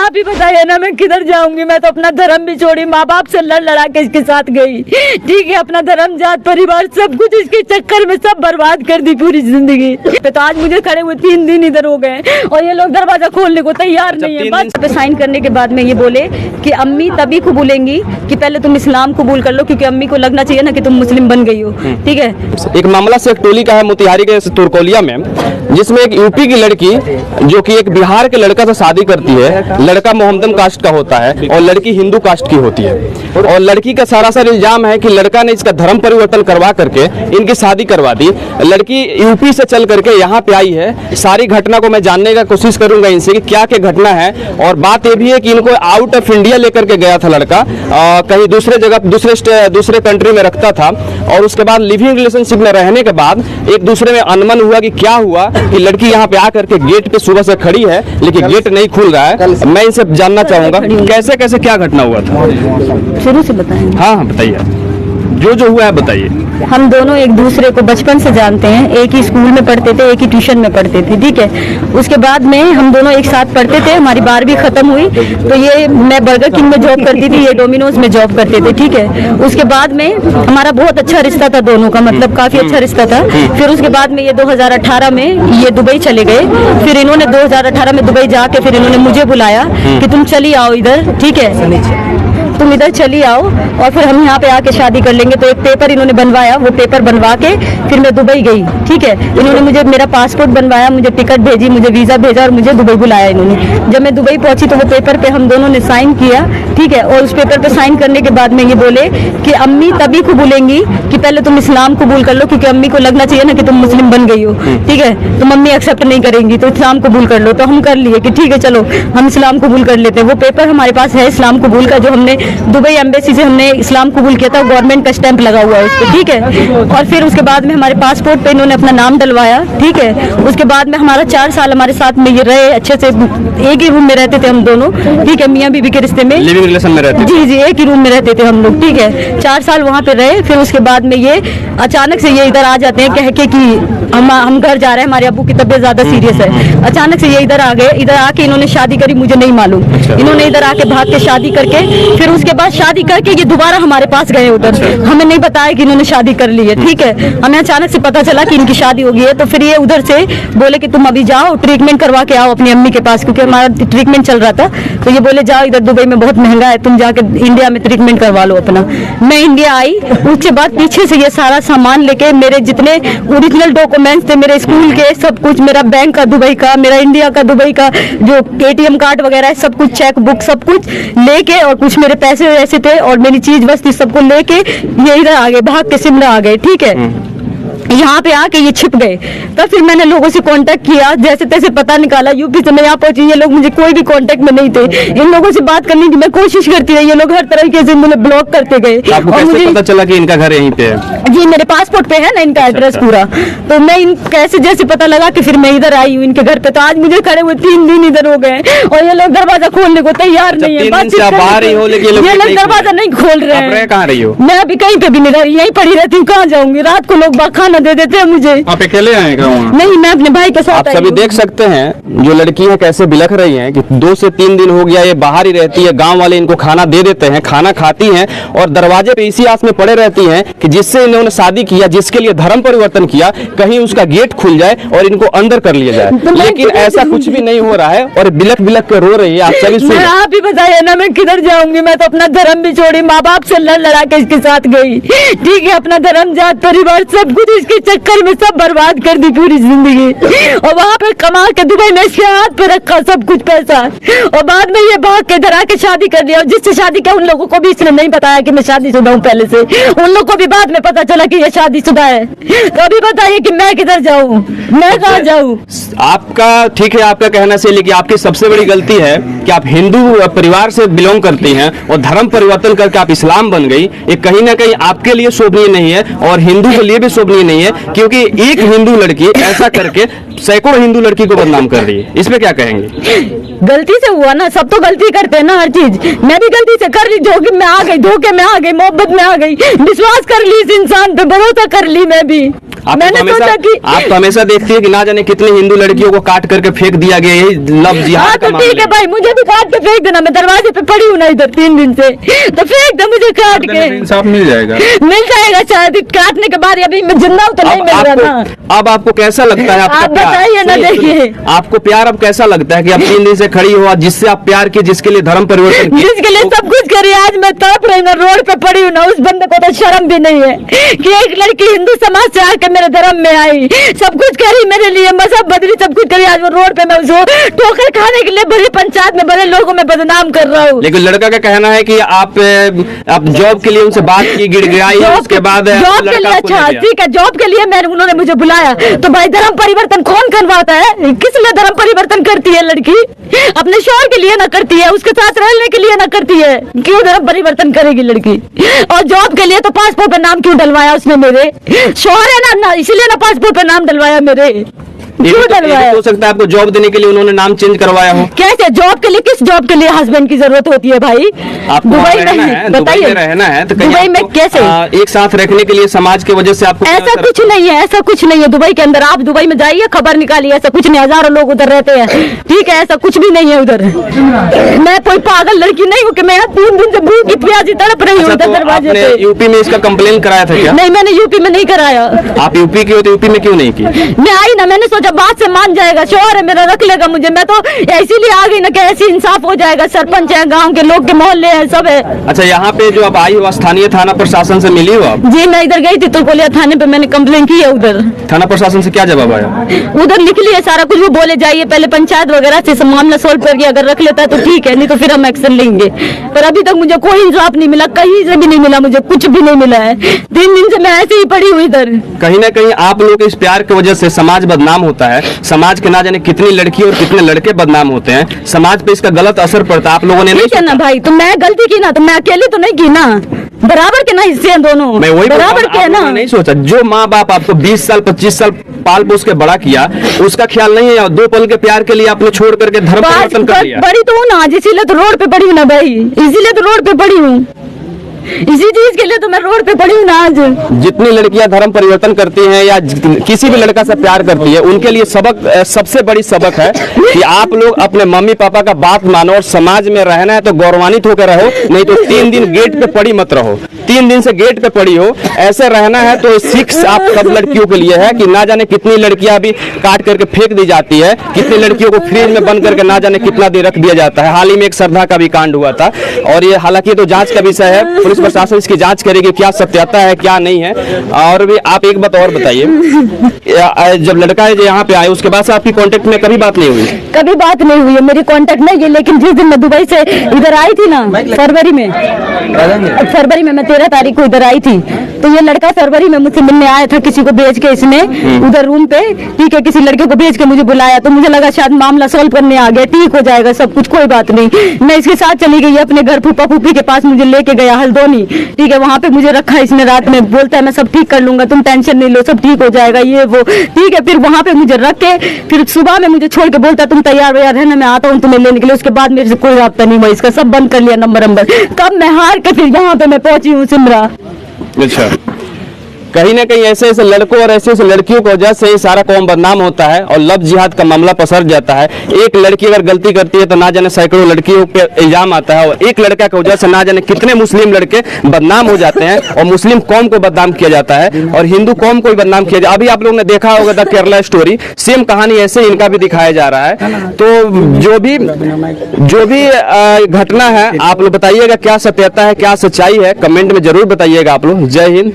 आप ही बताइए ना, मैं किधर जाऊंगी? मैं तो अपना धर्म भी छोड़ी, माँ बाप से लड़ा के इसके साथ गई, ठीक है, अपना धर्म जात परिवार सब कुछ इसके चक्कर में सब बर्बाद कर दी पूरी जिंदगी। तो आज मुझे खड़े हुए 3 दिन इधर हो गए और ये लोग दरवाजा खोलने को तैयार नहीं है। बस पे साइन करने के बाद में ये बोले कि अम्मी तभी कबूलेंगी कि पहले तुम इस्लाम कबूल कर लो, क्योंकि अम्मी को लगना चाहिए ना कि तुम मुस्लिम बन गई हो, ठीक है। एक मामला सेक्टोली का है मोतिहारी के तुरकोलिया में, जिसमें एक यूपी की लड़की जो कि एक बिहार के लड़का से शादी करती है। लड़का मोहम्मदन कास्ट का होता है और लड़की हिंदू कास्ट की होती है, और लड़की का सारा इल्जाम है कि लड़का ने इसका धर्म परिवर्तन करवा करके इनकी शादी करवा दी। लड़की यूपी से चल करके यहाँ पे आई है। सारी घटना को मैं जानने का कोशिश करूंगा इनसे कि क्या क्या घटना है। और बात ये भी है कि इनको आउट ऑफ इंडिया लेकर के गया था लड़का, कहीं दूसरे जगह दूसरे कंट्री में रखता था, और उसके बाद लिविंग रिलेशनशिप में रहने के बाद एक दूसरे में अनबन हुआ कि क्या हुआ कि लड़की यहाँ पे आकर के गेट पे सुबह से खड़ी है लेकिन गेट नहीं खुल रहा है। मैं इनसे जानना चाहूंगा कैसे कैसे क्या घटना हुआ था। शुरू से बताएंगे? हाँ बताइए, जो हुआ है बताइए। हम दोनों एक दूसरे को बचपन से जानते हैं, एक ही स्कूल में पढ़ते थे, एक ही ट्यूशन में पढ़ते थे, ठीक है। उसके बाद में हम दोनों एक साथ पढ़ते थे, हमारी 12वीं खत्म हुई तो ये मैं बर्गर किंग में जॉब करती थी, ये डोमिनोज में जॉब करते थे, ठीक है। उसके बाद में हमारा बहुत अच्छा रिश्ता था दोनों का, मतलब काफी अच्छा रिश्ता था। फिर उसके बाद में ये 2018 में ये दुबई चले गए। फिर इन्होंने 2018 में दुबई जाके फिर इन्होंने मुझे बुलाया कि तुम चली आओ इधर, ठीक है, तुम इधर चली आओ और फिर हम यहाँ पे आके शादी कर लेंगे। तो एक पेपर इन्होंने बनवाया, वो पेपर बनवा के फिर मैं दुबई गई, ठीक है। इन्होंने मुझे मेरा पासपोर्ट बनवाया, मुझे टिकट भेजी, मुझे वीजा भेजा और मुझे दुबई बुलाया इन्होंने। जब मैं दुबई पहुंची तो वो पेपर पे हम दोनों ने साइन किया, ठीक है। और उस पेपर पे साइन करने के बाद में ये बोले कि अम्मी तभी कबूलेंगी कि पहले तुम इस्लाम कबूल कर लो, क्योंकि अम्मी को लगना चाहिए ना कि तुम मुस्लिम बन गई हो, ठीक है। तो मम्मी एक्सेप्ट नहीं करेंगी तो इस्लाम कबूल कर लो। तो हम कर लिए कि ठीक है चलो हम इस्लाम कबूल कर लेते हैं। वो पेपर हमारे पास है इस्लाम कबूल का, जो हमने दुबई एम्बेसी से हमने इस्लाम कबूल किया था, गवर्नमेंट का स्टैंप लगा हुआ है उस पर, ठीक है। और फिर उसके बाद में हमारे पासपोर्ट पे इन्होंने अपना नाम डलवाया, ठीक है। उसके बाद में हमारा 4 साल हमारे साथ में ये रहे, अच्छे से एक ही रूम में रहते थे हम दोनों, ठीक है, मियाँ बीवी के रिश्ते में, लिविंग रिलेशन में रहते। जी एक ही रूम में रहते थे हम लोग, ठीक है। 4 साल वहाँ पे रहे। फिर उसके बाद में ये अचानक से ये इधर आ जाते हैं कह के कि हम घर जा रहे हैं, हमारे अब्बू की तबीयत ज्यादा सीरियस है। अचानक से ये इधर आ गए। इधर आके इन्होंने शादी करी, मुझे नहीं मालूम। इन्होंने इधर आके भाग के शादी करके फिर उसके बाद शादी करके ये दोबारा हमारे पास गए उधर। हमें नहीं बताया कि इन्होंने शादी कर ली है, ठीक है। हमें अचानक से पता चला कि इनकी शादी हो गई है। तो फिर ये उधर से बोले कि तुम अभी जाओ ट्रीटमेंट करवा के आओ अपनी अम्मी के पास, क्योंकि हमारा ट्रीटमेंट चल रहा था। तो ये बोले जाओ इधर दुबई में बहुत महंगा है, तुम जाके इंडिया में ट्रीटमेंट करवा लो अपना। मैं इंडिया आई, उसके बाद पीछे से ये सारा सामान लेके, मेरे जितने ओरिजिनल डॉक्यूमेंट्स थे मेरे स्कूल के, सब कुछ, मेरा बैंक का दुबई का, मेरा इंडिया का दुबई का जो ATM कार्ड वगैरह है, सब कुछ, चेक बुक सब कुछ लेके, और कुछ मेरे पैसे वैसे थे और मेरी चीज वस्ती सबको लेके ये इधर आ गए, भाग के शिमला आ गए, ठीक है। यहाँ पे आके ये छिप गए। तब फिर मैंने लोगों से कांटेक्ट किया, जैसे तैसे पता निकाला, यूपी से मैं यहाँ पहुंची। ये लोग मुझे कोई भी कांटेक्ट में नहीं थे। इन लोगों से बात करने की मैं कोशिश करती रही, ये लोग हर तरीके से मुझे ब्लॉक करते गए। आपको कैसे पता चला कि इनका घर यहीं पे है? जी मेरे पासपोर्ट पे है ना इनका एड्रेस पूरा। तो मैं इन कैसे जैसे पता लगा कि फिर मैं इधर आई हूँ इनके घर पे। तो आज मुझे खड़े हुए 3 दिन इधर हो गए और ये लोग दरवाजा खोलने को तैयार नहीं है। ये लोग दरवाजा नहीं खोल रहे हैं। कहाँ रही हो? मैं अभी कहीं पे भी नहीं रही, यहीं पड़ी रहती हूँ। कहाँ जाऊंगी? रात को लोग खाना दे देते हैं मुझे। आप अकेले आए क्या? नहीं, मैं अपने भाई के साथ। आप सभी देख सकते हैं जो लड़की है कैसे बिलख रही हैं कि 2 से 3 दिन हो गया ये बाहर ही रहती है। गांव वाले इनको खाना दे देते हैं, खाना खाती हैं और दरवाजे पे इसी आस में पड़े रहती हैं कि जिससे इन्होंने शादी किया, जिसके लिए धर्म परिवर्तन किया, कहीं उसका गेट खुल जाए और इनको अंदर कर लिया जाए। लेकिन ऐसा कुछ भी नहीं हो रहा है और बिलख बिलख के रो रही है। आप सभी सुनिए। आप ही बताइए ना, मैं किधर जाऊंगी? मैं तो अपना धर्म भी छोड़ी, माँ बाप से लड़ा के इसके साथ गई, ठीक है। अपना धर्म जात परिवार सब कुछ इसके चक्कर में सब बर्बाद कर दी पूरी जिंदगी। और वहाँ पे कमा के दुबई में इसके हाथ पे रखा सब कुछ पैसा, और बाद में ये भाग के इधर आके शादी कर लिया। और जिससे शादी किया उन लोगों को भी इसने नहीं बताया कि मैं शादीशुदा हूँ पहले से। उन लोगों को भी बाद में पता चला कि ये शादीशुदा है। तो अभी बताइए कि मैं किधर जाऊँ, मैं कहाँ जाऊँ? आपका ठीक है, आपका कहना सही, लेकिन आपकी सबसे बड़ी गलती है कि आप हिंदू परिवार से बिलोंग करती हैं और धर्म परिवर्तन करके आप इस्लाम बन गई। ये कहीं ना कहीं आपके लिए शोभनीय नहीं है और हिंदू के लिए भी शोभनीय नहीं है, क्योंकि एक हिंदू लड़की ऐसा करके सैकड़ों हिंदू लड़की को बदनाम कर रही है। इस पे क्या कहेंगे? गलती से हुआ ना, सब तो गलती करते हैं ना हर चीज। मैं भी गलती से कर ली, धोखे में आ गई, मोहब्बत में आ गई, विश्वास कर ली इस इंसान पे, भरोसा कर ली मैं भी। मैंने सोचा कि आप तो हमेशा देखती है कि ना जाने कितनी हिंदू लड़कियों को काट करके फेंक दिया गया, यही लव जिहाद का तो ठीक है भाई, मुझे भी काट के फेंक देना, मैं दरवाजे पे पड़ी हूँ ना इधर 3 दिन से, तो फेंक दे मुझे काट के। इंसाफ मिल जाएगा शायद काटने के बाद, अभी मैं जिंदा हूँ तो नहीं मिल रहा ना। अब आपको कैसा लगता है? आप बताइए ना, देखिए आपको प्यार अब कैसा लगता है कि आप 3 दिन से खड़ी हो, जिससे आप प्यार की, जिसके लिए धर्म परिवर्तन किया, जिसके लिए सब कुछ करी, आज मैं तड़प रही हूँ, रोड पे पड़ी हूँ ना, उस बंदे को तो शर्म भी नहीं है कि एक लड़की हिंदू समाज से आके मेरे धर्म में आई, सब कुछ करी मेरे लिए, मजहब बदली, सब कुछ करी, आज वो रोड पे मैं उसको ठोकर खाने के लिए बड़ी पंचायत में बड़े लोगों में बदनाम कर रहा हूँ। लेकिन लड़का का कहना है कि आप जॉब के लिए उनसे बात की, गिड़गिड़ाई, उसके बाद जॉब के लिए, अच्छा ठीक है, जॉब के लिए उन्होंने मुझे बुलाया, तो भाई धर्म परिवर्तन कौन करवाता है? किस लिए धर्म परिवर्तन करती है लड़की? अपने शौहर के लिए ना करती है, उसके साथ रहने के लिए ना करती है, क्यों धर्म परिवर्तन करेगी लड़की? और जॉब के लिए तो पासपोर्ट पे नाम क्यों डलवाया उसने? मेरे शौहर है ना, इसलिए ना पासपोर्ट पे नाम डलवाया मेरे। क्यों डलवाया? हो सकता है आपको जॉब देने के लिए उन्होंने नाम चेंज करवाया हो। कैसे जॉब के लिए? किस जॉब के लिए हस्बैंड की जरूरत होती है भाई? दुबई में बताइए, रहना है तो दुबई में कैसे एक साथ रखने के लिए समाज की वजह से आपको? ऐसा कुछ नहीं है, ऐसा कुछ नहीं है दुबई के अंदर। आप दुबई में जाइए, खबर निकालिए, ऐसा कुछ नहीं, हजारों लोग उधर रहते हैं, ठीक है, ऐसा कुछ भी नहीं है उधर। मैं कोई पागल लड़की नहीं हूँ कि मैं 3 दिन से भूखी प्यासी तड़प रही हूँ दरवाजे पे। यूपी में इसका कंप्लेन कराया था क्या? नहीं, मैंने यूपी में नहीं कराया। आप यूपी की हो तो यूपी में क्यों नहीं की? मैं आई ना, मैंने सोचा बात से मान जाएगा, शौहर है मेरा, रख लेगा मुझे, मैं तो इसीलिए आ गई ना कि ऐसी इंसाफ हो जाएगा, सरपंच है, गांव के लोग के मोहल्ले हैं, सब है। अच्छा, यहाँ पे जो आप आई हो, स्थानीय थाना प्रशासन से मिली हो आप? जी, मैं इधर गई थी तुरकोलिया थाने पे, मैंने कंप्लेन की है उधर। थाना प्रशासन से क्या जवाब आया? उधर लिख लिया सारा कुछ, वो बोले जाइए पहले पंचायत वगैरह से मामला सोल्व करके अगर रख लेता है तो ठीक है, नहीं तो फिर हम एक्शन लेंगे। पर अभी तक मुझे कोई इंसाफ नहीं मिला, कहीं से भी नहीं मिला, मुझे कुछ भी नहीं मिला है। 3 दिन से मैं ऐसे ही पड़ी हुई इधर। कहीं ना कहीं आप लोग इस प्यार की वजह से समाज बदनाम होता है, समाज के ना जाने कितनी लड़की और कितने लड़के बदनाम होते हैं, समाज पे इसका गलत असर पड़ता है। आप लोगों ने नहीं सोचा ना भाई, तो मैं गलती की ना, तो मैं अकेली तो नहीं की ना, बराबर के ना हिस्से हैं दोनों, मैं वही बराबर के ना। नहीं सोचा, जो माँ बाप आपको 20 साल 25 साल पाल पोस के बड़ा किया, उसका ख्याल नहीं है, 2 पल के प्यार के लिए आपने छोड़ करके धर्म परिवर्तन कर लिया। बड़ी तो हूँ ना आज, इसीलिए तो रोड पे पड़ी हूँ ना भाई, इसीलिए तो रोड पे पड़ी हूँ, इसी चीज के लिए तो मैं रोड पे पड़ी हूँ ना आज। जितनी लड़कियां धर्म परिवर्तन करती हैं या किसी भी लड़का से प्यार करती है, उनके लिए सबक, सबसे बड़ी सबक है कि आप लोग अपने मम्मी पापा का बात मानो, और समाज में रहना है तो गौरवान्वित होकर रहो, नहीं तो 3 दिन गेट पे पड़ी मत रहो। 3 दिन से गेट पे पड़ी हो, ऐसे रहना है तो शिक्षा आप सब लड़कियों के लिए है कि ना जाने कितनी लड़कियां अभी काट करके फेंक दी जाती है, कितनी लड़कियों को फ्रिज में बंद करके ना जाने कितना देर रख दिया जाता है। हाल ही में एक श्रद्धा का भी कांड हुआ था, और ये हालांकि तो जांच का विषय है, पुलिस प्रशासन इसकी जांच करेगी क्या सत्यता है क्या नहीं है। और भी आप एक बात और बताइए, जब लड़का यहाँ पे आए उसके बाद से आपकी कांटेक्ट में कभी बात नहीं हुई? कभी बात नहीं हुई है, मेरी कांटेक्ट नहीं है, लेकिन जिस दिन मैं दुबई से इधर आई थी ना, फरवरी में मैं 13 तारीख को इधर आई थी, तो ये लड़का फरवरी में मुझसे मिलने आया था, किसी को भेज के इसने उधर रूम पे, ठीक है, किसी लड़के को भेज के मुझे बुलाया, तो मुझे लगा शायद मामला सॉल्व करने आ गया, ठीक हो जाएगा सब कुछ, कोई बात नहीं। मैं इसके साथ चली गई अपने घर, फूफा फूफी के पास मुझे लेके गया हल्द्वानी, ठीक है, वहाँ पे मुझे रखा इसने रात में, बोलता है मैं सब ठीक कर लूंगा, तुम टेंशन नहीं लो, सब ठीक हो जाएगा, ये वो, ठीक है। फिर वहाँ पे मुझे रख के फिर सुबह में मुझे छोड़ के बोलता तुम तैयार वैयार रहना, मैं आता हूँ तुम्हें लेने के लिए। उसके बाद मेरे से कोई राब्ता नहीं हुआ, इसका सब बंद कर लिया नंबर। कब मैं हार के फिर यहाँ पे मैं पहुंची हूँ सिमरा। अच्छा, कहीं ना कहीं ऐसे ऐसे लड़कों और ऐसे ऐसे लड़कियों की वजह से सारा कौम बदनाम होता है और लव जिहाद का मामला पसर जाता है। एक लड़की अगर गलती करती है तो ना जाने सैकड़ों लड़कियों पे इल्जाम आता है, और एक लड़का की वजह से ना जाने कितने मुस्लिम लड़के बदनाम हो जाते हैं, और मुस्लिम कौम को बदनाम किया जाता है और हिंदू कौम को भी बदनाम किया जाता है। अभी आप लोगों ने देखा होगा द केरला स्टोरी, सेम कहानी ऐसे इनका भी दिखाया जा रहा है। तो जो भी घटना है, आप लोग बताइएगा क्या सत्यता है क्या सच्चाई है, कमेंट में जरूर बताइएगा आप लोग। जय हिंद।